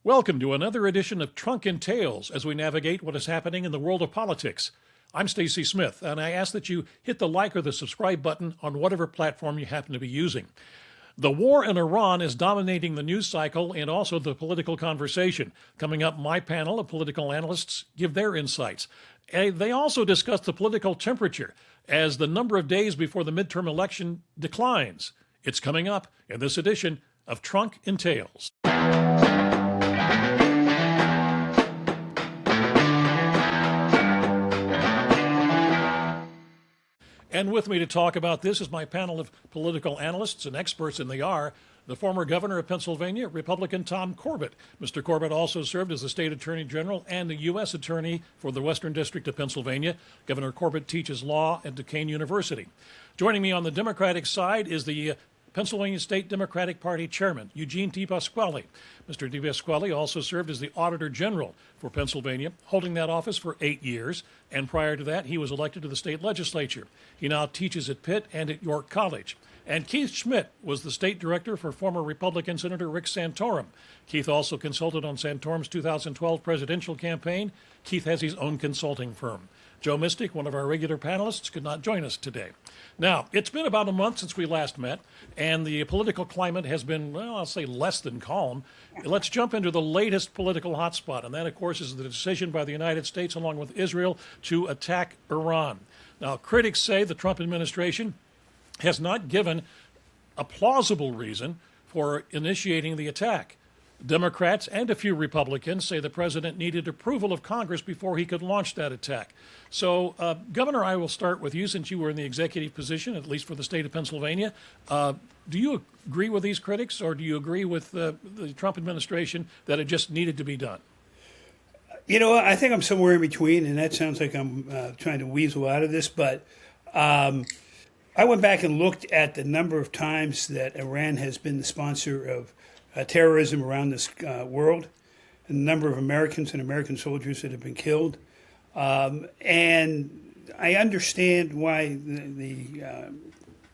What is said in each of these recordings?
Welcome to another edition of Trunk and Tales as we navigate what is happening in the world of politics. I'm Stacy Smith, and I ask that you hit the like or the subscribe button on whatever platform you happen to be using. The war in Iran is dominating the news cycle and also the political conversation. Coming up, my panel of political analysts give their insights. They also discuss the political temperature as the number of days before the midterm election declines. It's coming up in this edition of Trunk and Tales. And with me to talk about this is my panel of political analysts and experts, and they are the former governor of Pennsylvania, Republican Tom Corbett. Mr. Corbett also served as the state attorney general and the U.S. attorney for the Western District of Pennsylvania. Governor Corbett teaches law at Duquesne University. Joining me on the Democratic side is the Pennsylvania State Democratic Party Chairman, Eugene DePasquale. Mr. DePasquale also served as the Auditor General for Pennsylvania, holding that office for 8 years, and prior to that, he was elected to the state legislature. He now teaches at Pitt and at York College. And Keith Schmidt was the state director for former Republican Senator Rick Santorum. Keith also consulted on Santorum's 2012 presidential campaign. Keith has his own consulting firm. Joe Mystic, one of our regular panelists, could not join us today. Now, it's been about a month since we last met, and the political climate has been, well, I'll say less than calm. Let's jump into the latest political hotspot, and that, of course, is the decision by the United States, along with Israel, to attack Iran. Now, critics say the Trump administration has not given a plausible reason for initiating the attack. Democrats and a few Republicans say the president needed approval of Congress before he could launch that attack. So, Governor, I will start with you since you were in the executive position, at least for the state of Pennsylvania. Do you agree with these critics, or do you agree with the Trump administration that it just needed to be done? You know, I think I'm somewhere in between, and that sounds like I'm trying to weasel out of this, but I went back and looked at the number of times that Iran has been the sponsor of terrorism around this world, and the number of Americans and American soldiers that have been killed. And I understand why the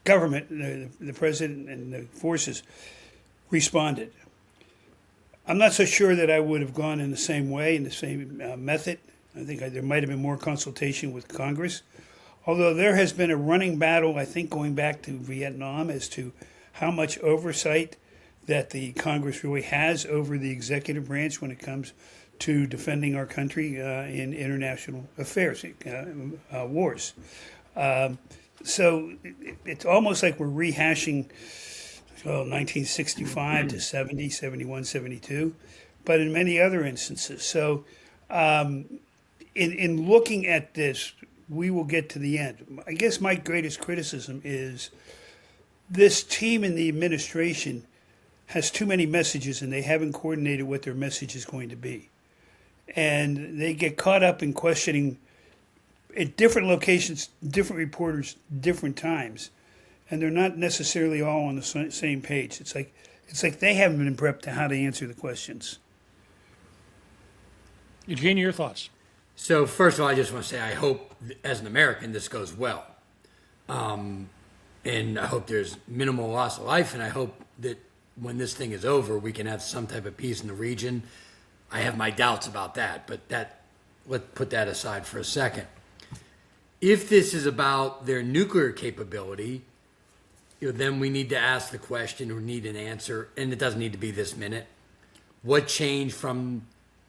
government, the president and the forces responded. I'm not so sure that I would have gone in the same way, in the same method. I think there might have been more consultation with Congress. Although there has been a running battle, I think, going back to Vietnam as to how much oversight that the Congress really has over the executive branch when it comes to defending our country in international affairs, wars. So it's almost like we're rehashing 1965 to 70, 71, 72, but in many other instances. So in looking at this, we will get to the end. I guess my greatest criticism is this team in the administration has too many messages, and they haven't coordinated what their message is going to be. And they get caught up in questioning at different locations, different reporters, different times, and they're not necessarily all on the same page. It's like they haven't been prepped to how to answer the questions. Eugene, your thoughts? So first of all, I just want to say I hope, as an American, this goes well. And I hope there's minimal loss of life, and I hope that when this thing is over, we can have some type of peace in the region. I have my doubts about that, but let's put that aside for a second. If this is about their nuclear capability, then we need to ask the question or need an answer, and it doesn't need to be this minute. What changed from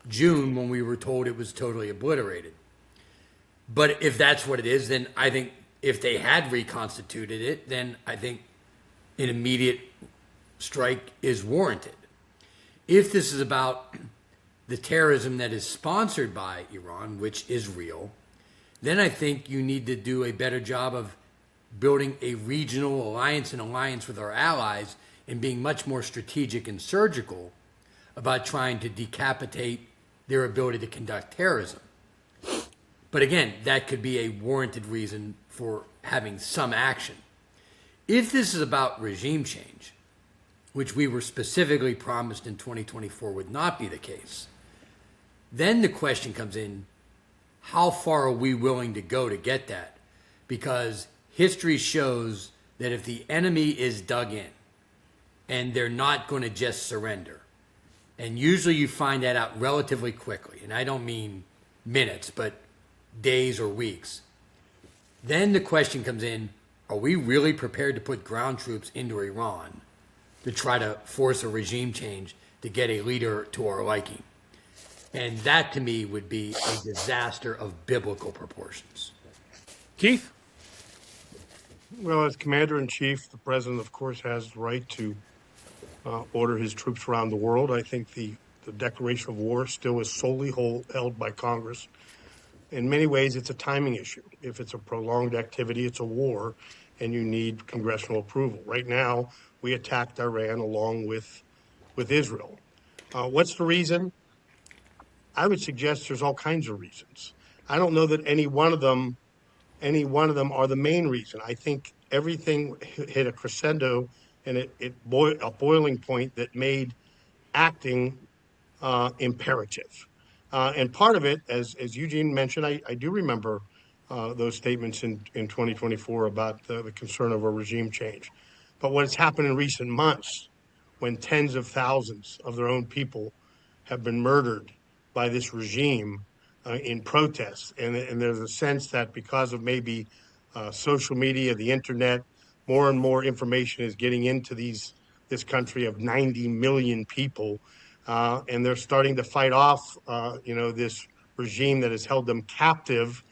June when we were told it was totally obliterated? But if that's what it is, then I think if they had reconstituted it, then I think an immediate strike is warranted. If this is about the terrorism that is sponsored by Iran, which is real, then I think you need to do a better job of building a regional alliance with our allies and being much more strategic and surgical about trying to decapitate their ability to conduct terrorism. But again, that could be a warranted reason for having some action. If this is about regime change, which we were specifically promised in 2024 would not be the case, then the question comes in, how far are we willing to go to get that? Because history shows that if the enemy is dug in and they're not going to just surrender, And usually you find that out relatively quickly. And I don't mean minutes, but days or weeks. Then the question comes in, are we really prepared to put ground troops into Iran to try to force a regime change to get a leader to our liking? And that to me would be a disaster of biblical proportions. Keith? Well, as commander-in-chief, the president, of course, has the right to order his troops around the world. I think the declaration of war still is solely held by Congress. In many ways, it's a timing issue. If it's a prolonged activity, it's a war, and you need congressional approval. Right now, we attacked Iran along with Israel. What's the reason? I would suggest there's all kinds of reasons. I don't know that any one of them are the main reason. I think everything hit a crescendo and a boiling point that made acting imperative. And part of it, as Eugene mentioned, I do remember those statements in 2024 about the concern of a regime change. But what has happened in recent months, when tens of thousands of their own people have been murdered by this regime in protest, and there's a sense that because of maybe social media, the internet, more and more information is getting into this country of 90 million people, and they're starting to fight off, this regime that has held them captive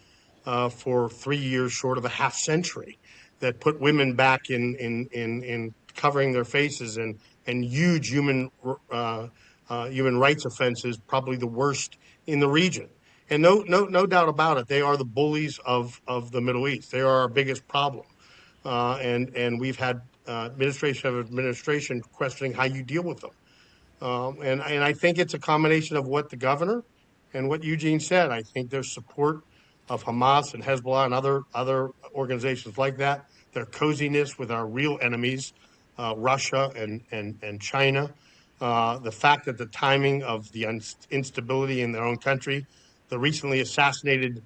for 3 years, short of a half century, that put women back in covering their faces and huge human rights offenses, probably the worst in the region. And no doubt about it, they are the bullies of the Middle East. They are our biggest problem. And we've had administration questioning how you deal with them. And I think it's a combination of what the governor and what Eugene said. I think there's support of Hamas and Hezbollah and other organizations like that. Their coziness with our real enemies, Russia and China. The fact that the timing of the instability in their own country, the recently assassinated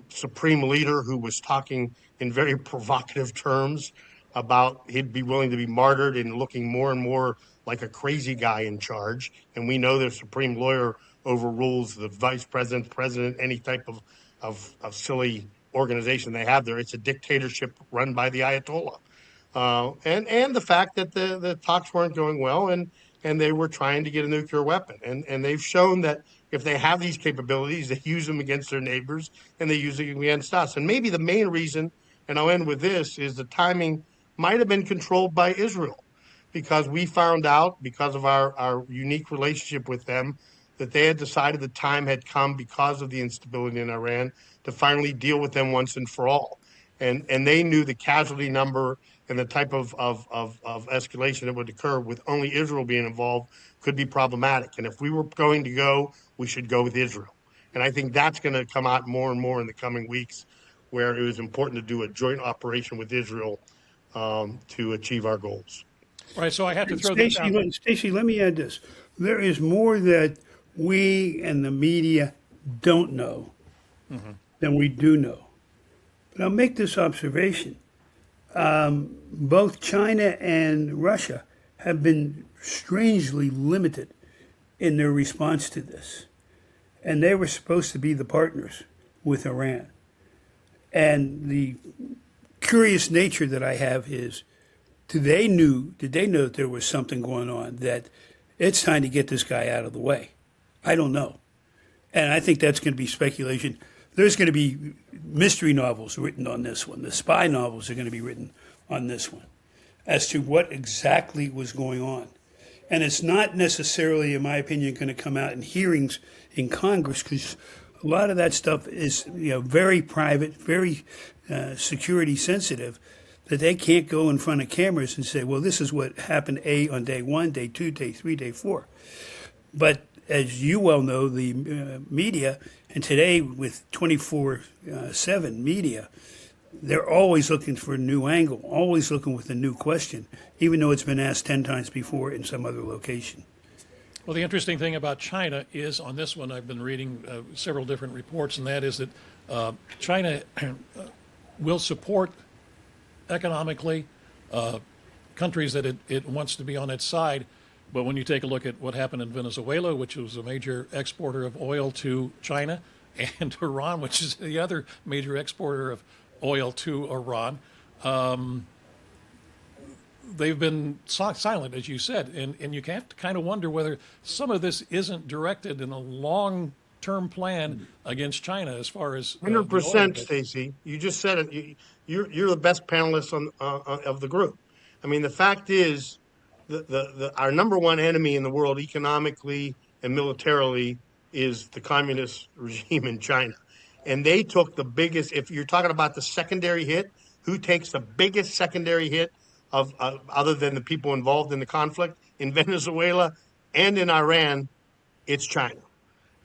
supreme leader who was talking in very provocative terms about he'd be willing to be martyred and looking more and more like a crazy guy in charge. And we know the supreme lawyer overrules the vice president, president, any type of silly organization they have there. It's a dictatorship run by the Ayatollah. And the fact that the talks weren't going well and they were trying to get a nuclear weapon. And they've shown that if they have these capabilities, they use them against their neighbors and they use them against us. And maybe the main reason, and I'll end with this, is the timing might have been controlled by Israel, because we found out, because of our unique relationship with them, that they had decided the time had come, because of the instability in Iran, to finally deal with them once and for all. And they knew the casualty number and the type of escalation that would occur with only Israel being involved could be problematic. And if we were going to go, we should go with Israel. And I think that's going to come out more and more in the coming weeks, where it was important to do a joint operation with Israel to achieve our goals. All right, so I have to throw this out. Stacey, let me add this. There is more that we and the media don't know than we do know. But I'll make this observation. Both China and Russia have been strangely limited in their response to this. And they were supposed to be the partners with Iran. And the curious nature that I have is, did they know that there was something going on, that it's time to get this guy out of the way? I don't know. And I think that's going to be speculation. There's going to be mystery novels written on this one. The spy novels are going to be written on this one as to what exactly was going on. And it's not necessarily, in my opinion, going to come out in hearings in Congress, because a lot of that stuff is very private, very security sensitive, that they can't go in front of cameras and say, well, this is what happened on day 1, day 2, day 3, day 4. But as you well know, the media, and today with 24/7 media, they're always looking for a new angle, always looking with a new question, even though it's been asked 10 times before in some other location. Well, the interesting thing about China is, on this one, I've been reading several different reports, and that is that China will support economically countries that it wants to be on its side, But when you take a look at what happened in Venezuela, which was a major exporter of oil to China, and Iran, which is the other major exporter of oil to Iran, they've been silent, as you said. And you have to kind of wonder whether some of this isn't directed in a long-term plan against China as far as the oil 100%, goes. Stacy. You just said it. You're the best panelist of the group. I mean, the fact is, our number one enemy in the world, economically and militarily, is the communist regime in China, and they took the biggest. If you're talking about the secondary hit, who takes the biggest secondary hit of other than the people involved in the conflict in Venezuela and in Iran? It's China.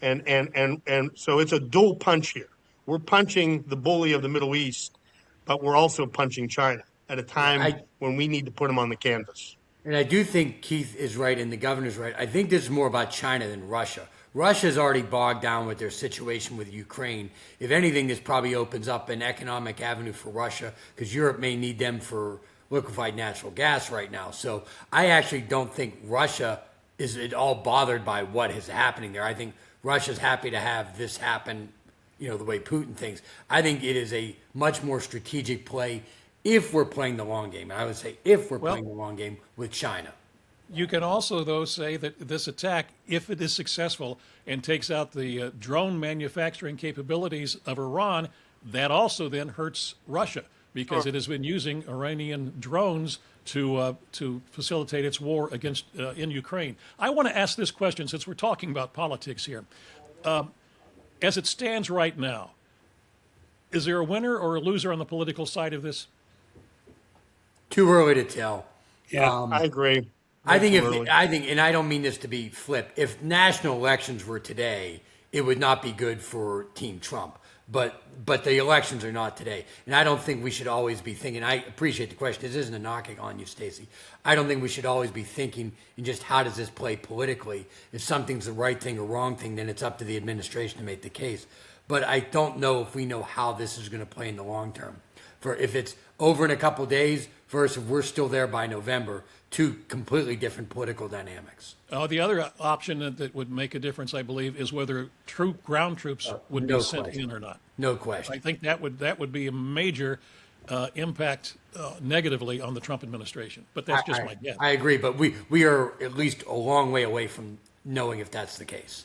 And so it's a dual punch here. We're punching the bully of the Middle East, but we're also punching China at a Yeah, time when we need to put them on the canvas. and I do think Keith is right and the governor's right. I think this is more about China than Russia. Russia's already bogged down with their situation with Ukraine. If anything, this probably opens up an economic avenue for Russia because Europe may need them for liquefied natural gas right now. So I actually don't think Russia is at all bothered by what is happening there. I think Russia's happy to have this happen, the way Putin thinks. I think it is a much more strategic play if we're playing the long game. And I would say if we're playing the long game with China. You can also, though, say that this attack, if it is successful and takes out the drone manufacturing capabilities of Iran, that also then hurts Russia because it has been using Iranian drones to facilitate its war against in Ukraine. I want to ask this question since we're talking about politics here. As it stands right now, is there a winner or a loser on the political side of this? Too early to tell. Yeah. I agree. I think Way too early. and I don't mean this to be flip. If national elections were today, it would not be good for Team Trump. But the elections are not today, and I don't think we should always be thinking. I appreciate the question. This isn't a knocking on you, Stacey. I don't think we should always be thinking in just how does this play politically. If something's the right thing or wrong thing, then it's up to the administration to make the case. But I don't know if we know how this is going to play in the long term. For if it's over in a couple of days versus if we're still there by November, two completely different political dynamics. The other option that would make a difference, I believe, is whether ground troops would no be sent question. in or not. No question. I think that would be a major impact negatively on the Trump administration. But that's just my guess. I agree, but we are at least a long way away from knowing if that's the case.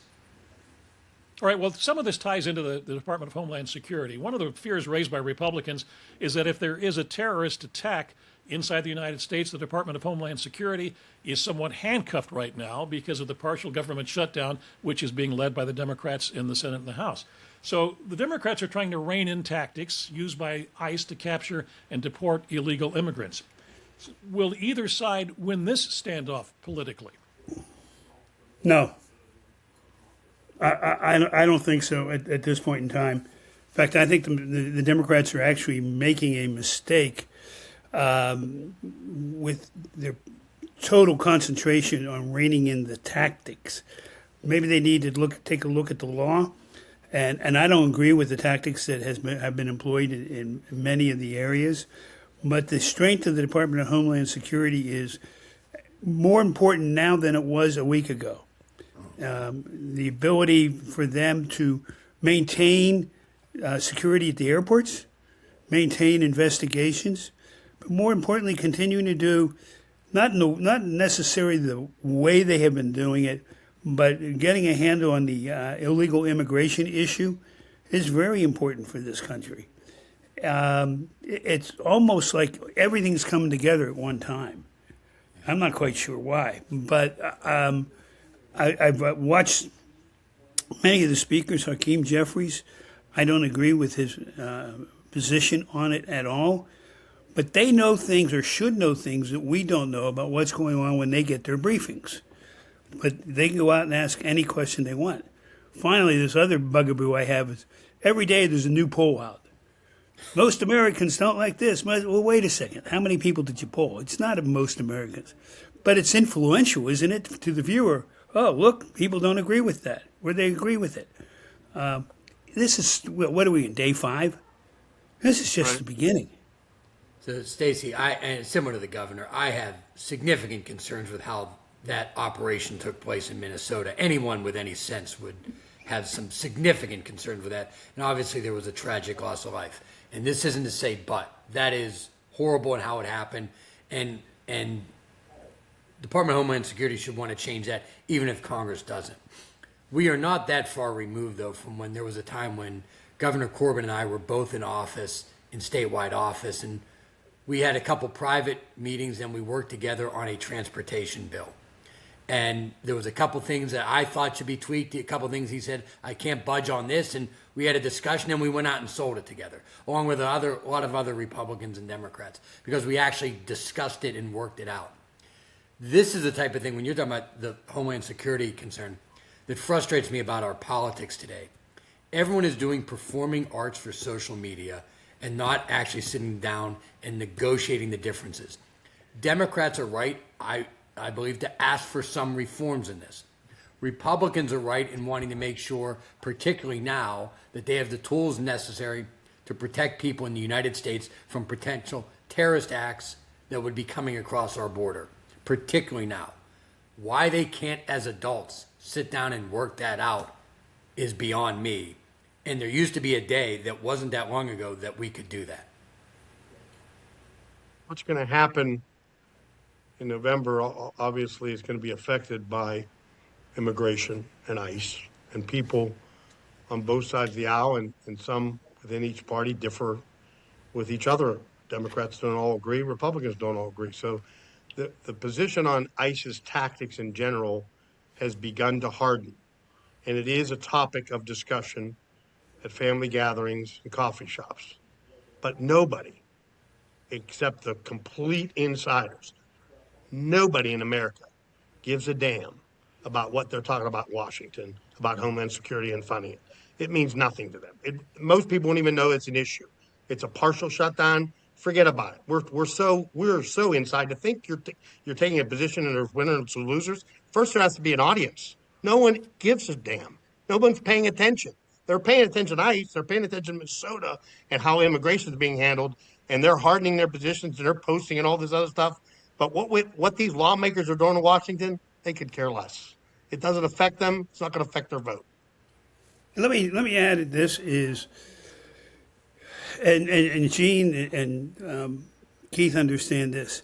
All right, well, some of this ties into the Department of Homeland Security. One of the fears raised by Republicans is that if there is a terrorist attack inside the United States, the Department of Homeland Security is somewhat handcuffed right now because of the partial government shutdown, which is being led by the Democrats in the Senate and the House. So the Democrats are trying to rein in tactics used by ICE to capture and deport illegal immigrants. Will either side win this standoff politically? No. I don't think so at this point in time. In fact, I think the Democrats are actually making a mistake with their total concentration on reining in the tactics. Maybe they need to take a look at the law, and I don't agree with the tactics that have been employed in many of the areas. But the strength of the Department of Homeland Security is more important now than it was a week ago. The ability for them to maintain security at the airports, maintain investigations, but more importantly, continuing to do not necessarily the way they have been doing it, but getting a handle on the illegal immigration issue is very important for this country. It's almost like everything's coming together at one time. I'm not quite sure why, but I've watched many of the speakers. Hakeem Jeffries, I don't agree with his position on it at all. But they know things or should know things that we don't know about what's going on when they get their briefings. But they can go out and ask any question they want. Finally, this other bugaboo I have is every day there's a new poll out. Most Americans don't like this. Well, wait a second. How many people did you poll? It's not most Americans. But it's influential, isn't it, to the viewer? Oh, look, people don't agree with that, or they agree with it. This is, what are we in, day 5? This is just the beginning. So, Stacey, and similar to the governor, I have significant concerns with how that operation took place in Minnesota. Anyone with any sense would have some significant concern for that. And obviously there was a tragic loss of life. And this isn't to say but. That is horrible in how it happened. And Department of Homeland Security should want to change that, even if Congress doesn't. We are not that far removed, though, from when there was a time when Governor Corbin and I were both in office, in statewide office, and we had a couple private meetings and we worked together on a transportation bill. And there was a couple things that I thought should be tweaked, a couple things he said, I can't budge on this, and we had a discussion and we went out and sold it together, along with a lot of other Republicans and Democrats, because we actually discussed it and worked it out. This is the type of thing, when you're talking about the Homeland Security concern, that frustrates me about our politics today. Everyone is doing performing arts for social media and not actually sitting down and negotiating the differences. Democrats are right, I believe, to ask for some reforms in this. Republicans are right in wanting to make sure, particularly now, that they have the tools necessary to protect people in the United States from potential terrorist acts that would be coming across our border, particularly now. Why they can't, as adults, sit down and work that out is beyond me. And there used to be a day that wasn't that long ago that we could do that. What's going to happen in November, obviously, is going to be affected by immigration and ICE. And people on both sides of the aisle and some within each party differ with each other. Democrats don't all agree. Republicans don't all agree. So the position on ICE's tactics in general has begun to harden. And it is a topic of discussion at family gatherings and coffee shops. But nobody, except the complete insiders, nobody in America gives a damn about what they're talking about in Washington, about Homeland Security and funding it. It means nothing to them. Most people won't even know it's an issue. It's a partial shutdown. Forget about it. We're so inside to think you're taking a position and there's winners and losers. First, there has to be an audience. No one gives a damn. No one's paying attention. They're paying attention to ICE. They're paying attention to Minnesota and how immigration is being handled, and they're hardening their positions and they're posting and all this other stuff. But what these lawmakers are doing in Washington, they could care less. It doesn't affect them. It's not going to affect their vote. Let me add that this is, and Gene and Keith understand this.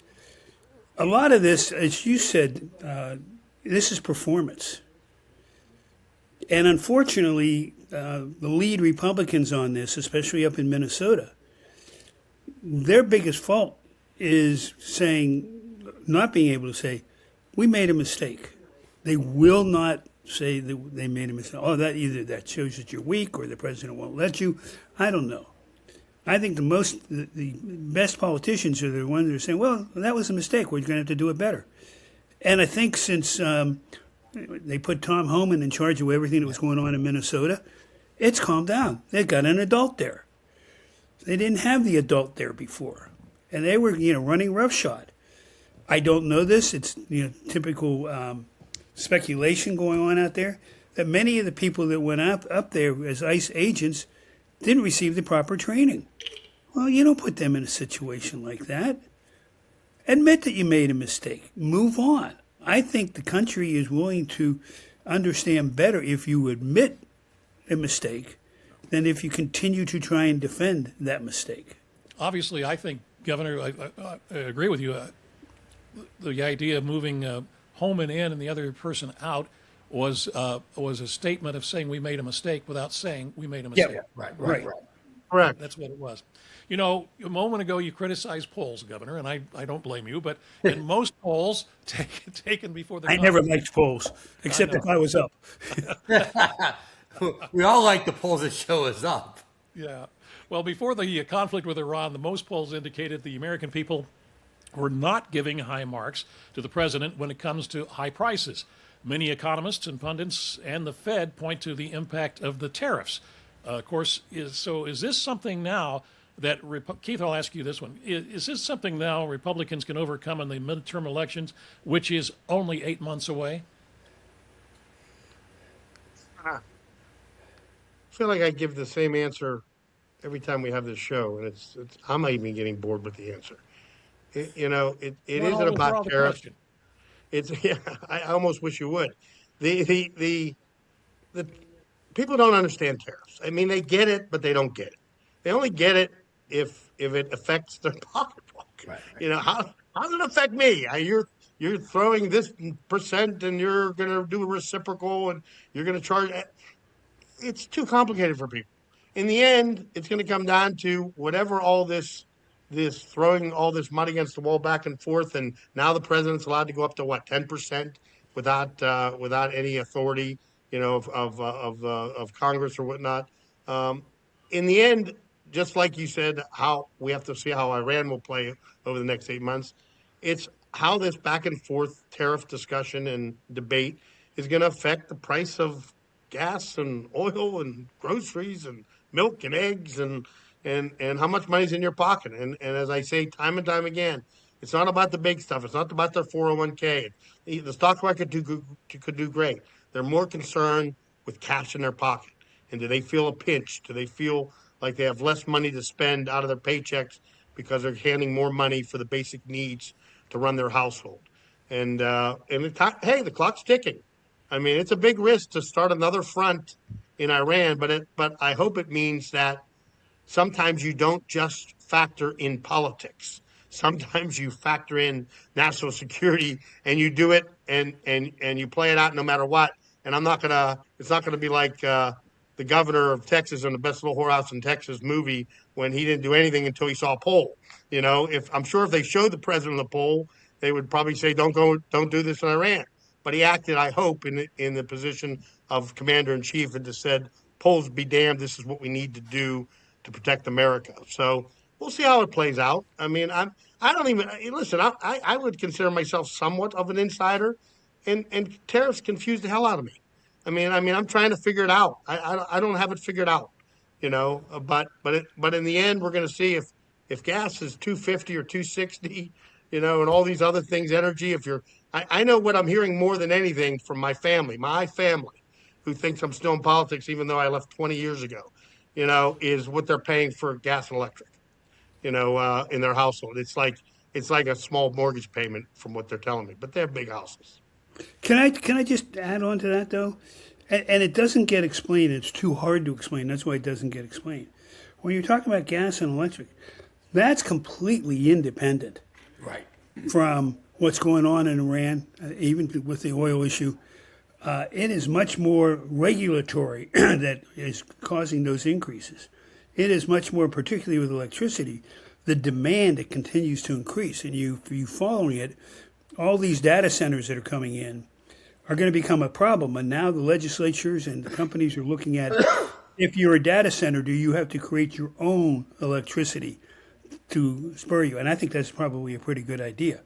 A lot of this, as you said, this is performance. And unfortunately, the lead Republicans on this, especially up in Minnesota, their biggest fault is not being able to say, we made a mistake. They will not say that they made a mistake. Oh, that shows that you're weak, or the president won't let you. I don't know. I think the best politicians are the ones that are saying, well, that was a mistake. We're going to have to do it better. And I think since they put Tom Homan in charge of everything that was going on in Minnesota, it's calmed down. They've got an adult there. They didn't have the adult there before. And they were, running roughshod. I don't know this. It's, typical speculation going on out there, that many of the people that went up there as ICE agents didn't receive the proper training. Well, you don't put them in a situation like that. Admit that you made a mistake. Move on. I think the country is willing to understand better if you admit a mistake than if you continue to try and defend that mistake. Obviously, I think, Governor, I agree with you. The idea of moving Holman in and the other person out was a statement of saying we made a mistake without saying we made a mistake. Yeah, Right. Correct. That's what it was. A moment ago you criticized polls, Governor, and I don't blame you, but in most polls taken before the I never liked polls, except if I was up. We all like the polls that show us up. Yeah. Well, before the conflict with Iran, the most polls indicated the American people were not giving high marks to the president when it comes to high prices. Many economists and pundits and the Fed point to the impact of the tariffs. Of course, is this something now that, Keith, I'll ask you this one. Is this something now Republicans can overcome in the midterm elections, which is only 8 months away? I feel like I give the same answer every time we have this show, and I'm not even getting bored with the answer. It Well, isn't about tariffs. It's yeah, I almost wish you would. The people don't understand tariffs. I mean, they get it, but they don't get it. They only get it if it affects their pocketbook. Right, right. You know, how does it affect me? You're throwing this percent, and you're going to do a reciprocal, and you're going to charge. It's too complicated for people. In the end, it's going to come down to whatever all this throwing all this money against the wall back and forth, and now the president's allowed to go up to what 10% without any authority, of Congress or whatnot. Um, in the end, just like you said, how we have to see how Iran will play over the next 8 months. It's how this back and forth tariff discussion and debate is going to affect the price of gas and oil and groceries and milk and eggs and how much money's in your pocket. And as I say time and time again, it's not about the big stuff. It's not about their 401k. The stock market could do great. They're more concerned with cash in their pocket. And do they feel a pinch? Do they feel like they have less money to spend out of their paychecks because they're handing more money for the basic needs to run their household? Hey, the clock's ticking. I mean, it's a big risk to start another front in Iran, but I hope it means that sometimes you don't just factor in politics. Sometimes you factor in national security and you do it and you play it out no matter what. And it's not gonna be like the governor of Texas in the Best Little Whorehouse in Texas movie when he didn't do anything until he saw a poll. If I'm sure if they showed the president the poll, they would probably say, don't do this in Iran. But he acted, I hope, in the position of commander in chief and just said, polls be damned, this is what we need to do to protect America. So we'll see how it plays out. I mean, I don't even listen. I would consider myself somewhat of an insider, and tariffs confuse the hell out of me. I mean, I'm trying to figure it out. I don't have it figured out, but in the end, we're going to see if gas is 250 or 260, and all these other things, energy. I know what I'm hearing more than anything from my family, who thinks I'm still in politics, even though I left 20 years ago, is what they're paying for gas and electric, in their household. It's like a small mortgage payment from what they're telling me, but they have big houses. Can I just add on to that though? And it doesn't get explained. It's too hard to explain. That's why it doesn't get explained. When you're talking about gas and electric, that's completely independent Right. from what's going on in Iran, even with the oil issue. It is much more regulatory that is causing those increases. It is much more, particularly with electricity, the demand that continues to increase. And you following it, all these data centers that are coming in are going to become a problem. And now the legislatures and the companies are looking at, if you're a data center, do you have to create your own electricity to spur you? And I think that's probably a pretty good idea.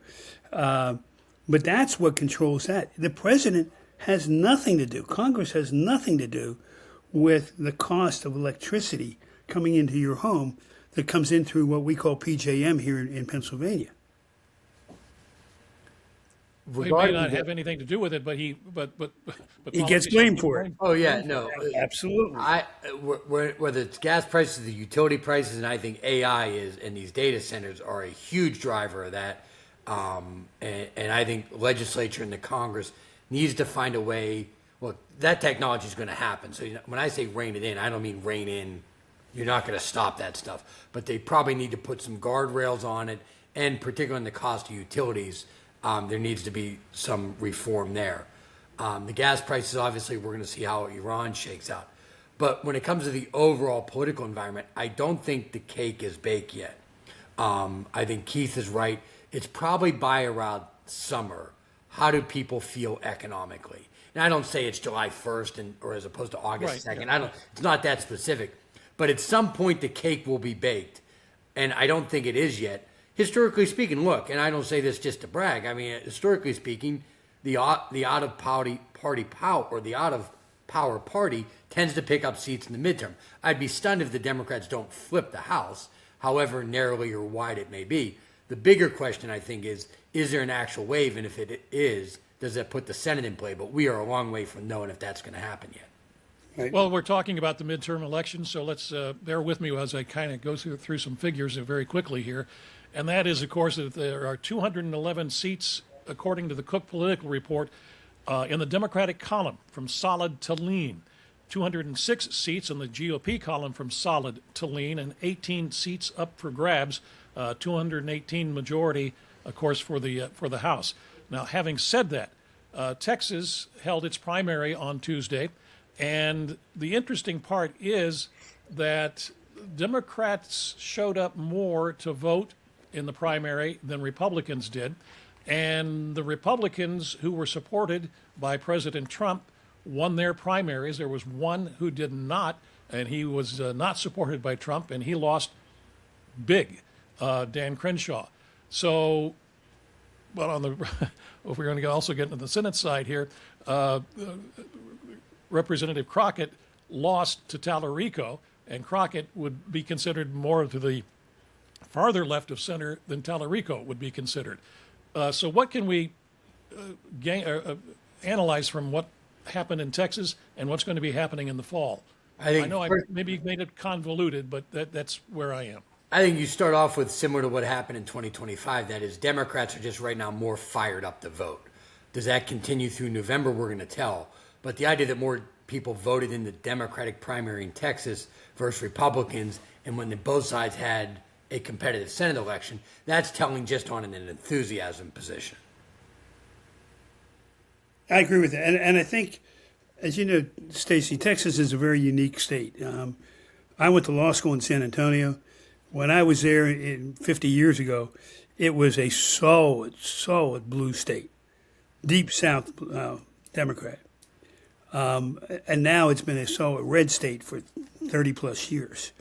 But that's what controls that. The president has nothing to do, Congress has nothing to do with the cost of electricity coming into your home that comes in through what we call PJM here in Pennsylvania. He may not have anything to do with it, but he Gets blamed for it. Oh yeah, no, Absolutely. whether it's gas prices, the utility prices, and I think AI is, and these data centers are a huge driver of that. And I think the legislature and the Congress needs to find a way. Look, that technology is going to happen. So when I say rein it in, I don't mean rein in. You're not going to stop that stuff, but they probably need to put some guardrails on it, and particularly in the cost of utilities. There needs to be some reform there. The gas prices, obviously, we're going to see how Iran shakes out. But when it comes to the overall political environment, I don't think the cake is baked yet. I think Keith is right. It's probably by around summer. How do people feel economically? And I don't say it's July 1st or as opposed to August 2nd. Yeah. It's not that specific. But at some point, the cake will be baked. And I don't think it is yet. Historically speaking, look, and I don't say this just to brag. I mean, historically speaking, the out of power party tends to pick up seats in the midterm. I'd be stunned if the Democrats don't flip the House, however narrowly or wide it may be. The bigger question, I think, is there an actual wave? And if it is, does that put the Senate in play? But we are a long way from knowing if that's going to happen yet. Right. Well, we're talking about the midterm elections, so let's bear with me as I kind of go through some figures very quickly here. And that is, of course, that there are 211 seats according to the Cook Political Report, in the Democratic column from solid to lean. 206 seats in the GOP column from solid to lean, and 18 seats up for grabs. 218 majority, of course, for the House. Now, having said that, Texas held its primary on Tuesday, and the interesting part is that Democrats showed up more to vote in the primary than Republicans did, and the Republicans who were supported by President Trump won their primaries. There was one who did not, and he was not supported by Trump, and he lost big, Dan Crenshaw. So, well, on the if we're going to also get into the Senate side here, Representative Crockett lost to Tallarico, and Crockett would be considered more to the farther left of center than Tallarico would be considered. So what can we analyze from what happened in Texas and what's going to be happening in the fall? I know I maybe made it convoluted, but that's where I am. I think you start off with similar to what happened in 2025. That is, Democrats are just right now more fired up to vote. Does that continue through November? We're going to tell. But the idea that more people voted in the Democratic primary in Texas versus Republicans, and when both sides had a competitive Senate election, that's telling just on an enthusiasm position. I agree with that. And I think, as you know, Stacey, Texas is a very unique state. I went to law school in San Antonio. When I was there 50 years ago, it was a solid blue state, deep South Democrat. And now it's been a solid red state for 30 plus years.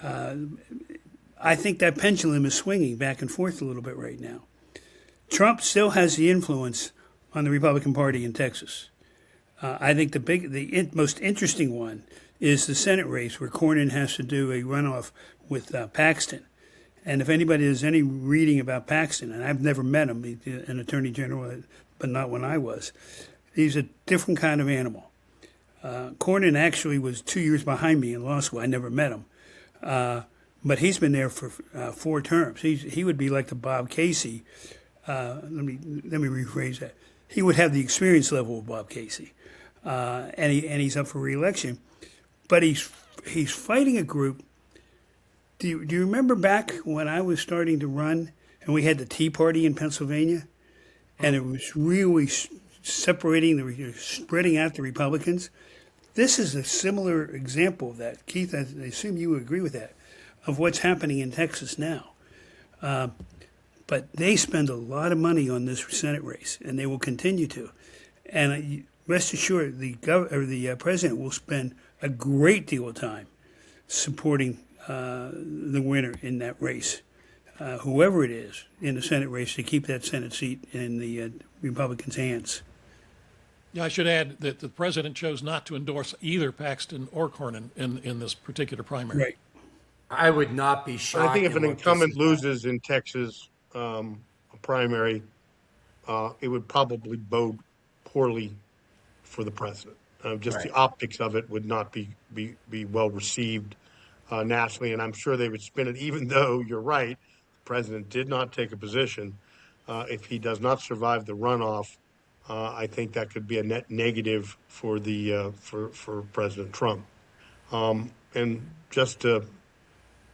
I think that pendulum is swinging back and forth a little bit right now. Trump still has the influence on the Republican Party in Texas. I think the most interesting one is the Senate race where Cornyn has to do a runoff with Paxton. And if anybody does any reading about Paxton, and I've never met him, he's an attorney general, but not when I was, he's a different kind of animal. Cornyn actually was 2 years behind me in law school. I never met him. But he's been there for 4 terms. He would be like the Bob Casey. Let me rephrase that. He would have the experience level of Bob Casey, and he's up for re-election. But he's fighting a group. Do you remember back when I was starting to run, and we had the Tea Party in Pennsylvania, and it was really spreading out the Republicans? This is a similar example of that. Keith, I assume you would agree with that, of what's happening in Texas now. But they spend a lot of money on this Senate race, and they will continue to. And rest assured, the president will spend a great deal of time supporting the winner in that race, whoever it is in the Senate race, to keep that Senate seat in the Republicans' hands. Yeah, I should add that the president chose not to endorse either Paxton or Cornyn in this particular primary. Right. I would not be shocked. I think if an incumbent loses in Texas a primary, it would probably bode poorly for the president. Just the optics of it would not be well received nationally, and I'm sure they would spin it, even though you're right, the president did not take a position. If he does not survive the runoff, I think that could be a net negative for for President Trump. And just to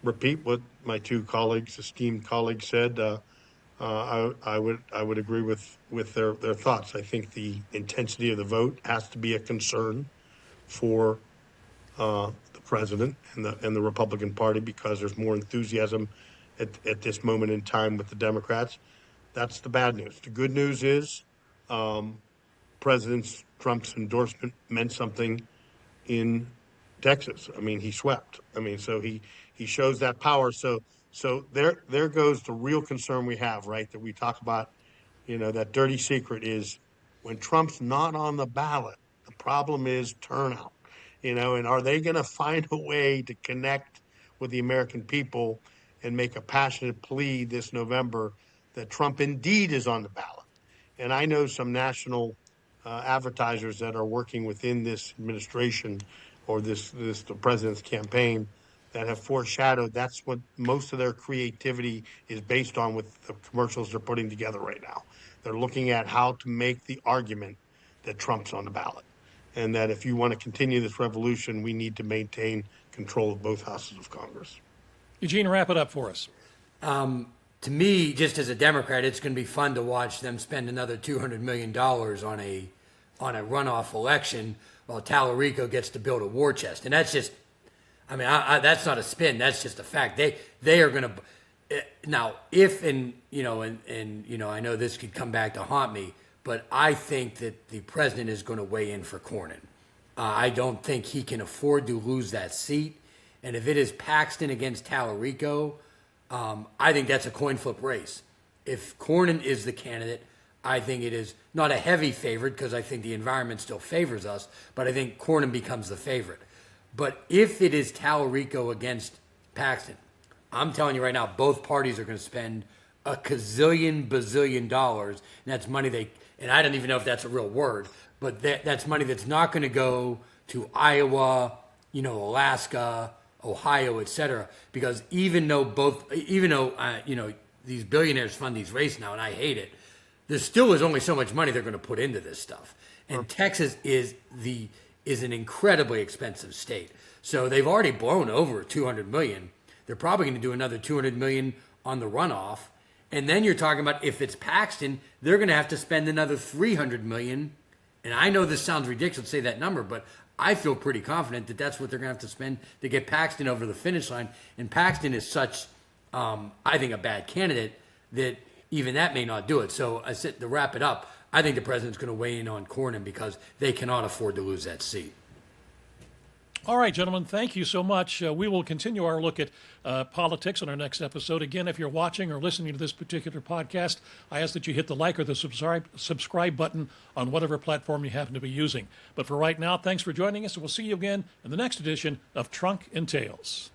repeat what my 2 esteemed colleagues said, I would agree with their thoughts. I think the intensity of the vote has to be a concern for the president and the Republican Party, because there's more enthusiasm at this moment in time with the Democrats. That's the bad news. The good news is President Trump's endorsement meant something in Texas. I mean, he swept. I mean, so he shows that power. So there goes the real concern we have, right? That we talk about, that dirty secret is when Trump's not on the ballot, the problem is turnout, and are they going to find a way to connect with the American people and make a passionate plea this November that Trump indeed is on the ballot? And I know some national advertisers that are working within this administration or the president's campaign that have foreshadowed that's what most of their creativity is based on with the commercials they're putting together right now. They're looking at how to make the argument that Trump's on the ballot. And that if you want to continue this revolution, we need to maintain control of both houses of Congress. Eugene, wrap it up for us. To me, just as a Democrat, it's going to be fun to watch them spend another $200 million on a runoff election while Tallarico gets to build a war chest. And that's just, I mean, that's not a spin. That's just a fact. They are going to, now, if, and I know this could come back to haunt me, but I think that the president is going to weigh in for Cornyn. I don't think he can afford to lose that seat. And if it is Paxton against Tallarico, I think that's a coin flip race. If Cornyn is the candidate, I think it is not a heavy favorite because I think the environment still favors us, but I think Cornyn becomes the favorite. But if it is Tallarico against Paxton, I'm telling you right now, both parties are going to spend a bazillion dollars, and that's money and I don't even know if that's a real word, but that's money that's not going to go to Iowa, Alaska, Ohio, etc. Because even though these billionaires fund these races now, and I hate it, there still is only so much money they're going to put into this stuff. And Texas is an incredibly expensive state. So they've already blown over $200 million. They're probably going to do another $200 million on the runoff. And then you're talking about if it's Paxton, they're going to have to spend another $300 million. And I know this sounds ridiculous to say that number, but I feel pretty confident that that's what they're going to have to spend to get Paxton over the finish line. And Paxton is such, I think, a bad candidate that even that may not do it. So I said, to wrap it up, I think the president's going to weigh in on Cornyn because they cannot afford to lose that seat. All right, gentlemen, thank you so much. We will continue our look at politics on our next episode. Again, if you're watching or listening to this particular podcast, I ask that you hit the like or the subscribe button on whatever platform you happen to be using. But for right now, thanks for joining us, and we'll see you again in the next edition of Trunk and Tales.